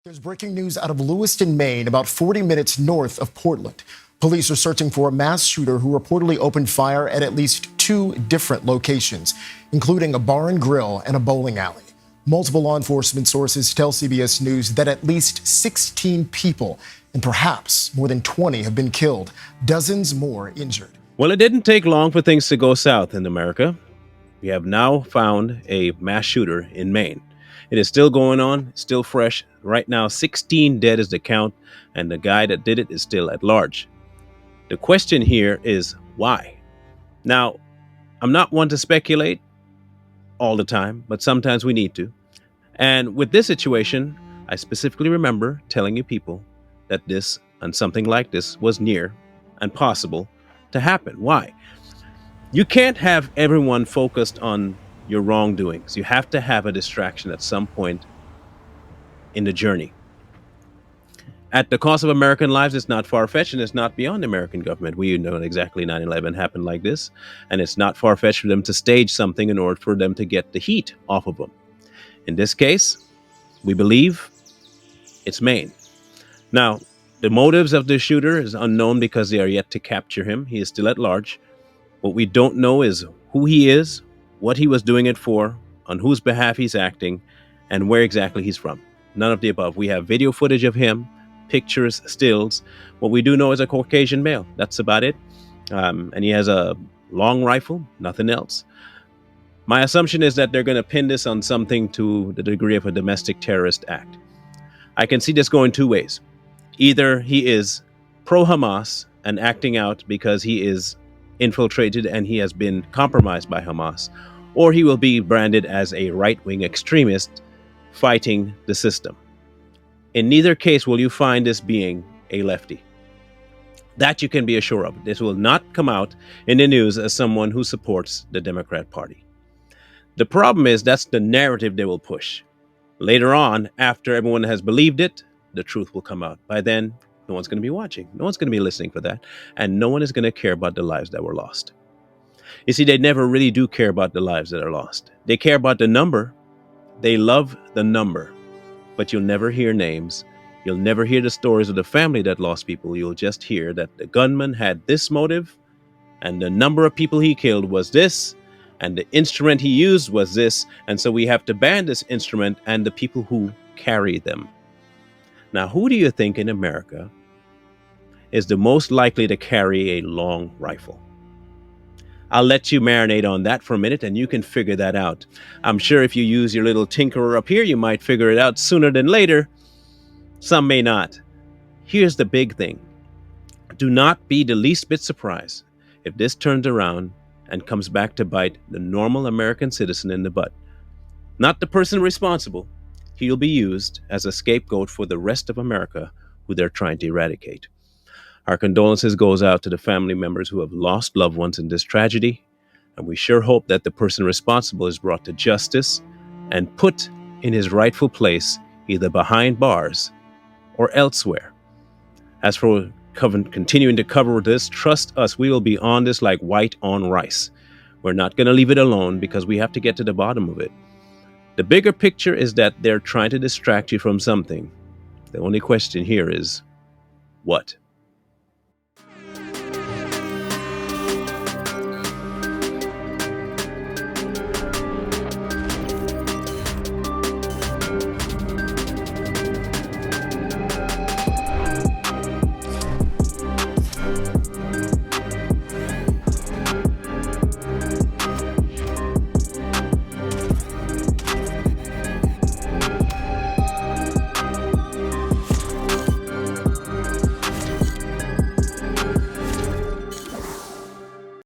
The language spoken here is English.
There's breaking news out of Lewiston, Maine, about 40 minutes north of Portland. Police are searching for a mass shooter who reportedly opened fire at least two different locations, including a bar and grill and a bowling alley. Multiple law enforcement sources tell CBS News that at least 16 people and perhaps more than 20 have been killed, dozens more injured. Well, it didn't take long for things to go south in America. We have now found a mass shooter in Maine. It is still going on, still fresh. Right now, 16 dead is the count, and the guy that did it is still at large. The question here is why? Now, I'm not one to speculate all the time, but sometimes we need to. And with this situation, I specifically remember telling you people that this and something like this was near and possible to happen. Why? You can't have everyone focused on your wrongdoings. You have to have a distraction at some point in the journey. At the cost of American lives, it's not far-fetched, and it's not beyond the American government. We know exactly 9/11 happened like this, and it's not far-fetched for them to stage something in order for them to get the heat off of them. In this case, we believe it's Maine. Now, the motives of the shooter is unknown because they are yet to capture him. He is still at large. What we don't know is who he is, what he was doing it for, on whose behalf he's acting, and where exactly he's from. None of the above. We have video footage of him, pictures, stills. What we do know is a Caucasian male. That's about it. And he has a long rifle, nothing else. My assumption is that they're going to pin this on something to the degree of a domestic terrorist act. I can see this going two ways. Either he is pro-Hamas and acting out because he is infiltrated and he has been compromised by Hamas, or he will be branded as a right-wing extremist fighting the system. In neither case will you find this being a lefty. That you can be assured of. This will not come out in the news as someone who supports the Democrat Party. The problem is that's the narrative they will push. Later on, after everyone has believed it, the truth will come out. By then, no one's going to be watching. No one's going to be listening for that. And no one is going to care about the lives that were lost. You see, they never really do care about the lives that are lost. They care about the number. They love the number. But you'll never hear names. You'll never hear the stories of the family that lost people. You'll just hear that the gunman had this motive, and the number of people he killed was this, and the instrument he used was this, and so we have to ban this instrument and the people who carry them. Now, who do you think in America is the most likely to carry a long rifle? I'll let you marinate on that for a minute and you can figure that out. I'm sure if you use your little tinkerer up here, you might figure it out sooner than later. Some may not. Here's the big thing. Do not be the least bit surprised if this turns around and comes back to bite the normal American citizen in the butt. Not the person responsible. He'll be used as a scapegoat for the rest of America who they're trying to eradicate. Our condolences goes out to the family members who have lost loved ones in this tragedy, and we sure hope that the person responsible is brought to justice and put in his rightful place, either behind bars or elsewhere. As for continuing to cover this, trust us, we will be on this like white on rice. We're not going to leave it alone because we have to get to the bottom of it. The bigger picture is that they're trying to distract you from something. The only question here is, what?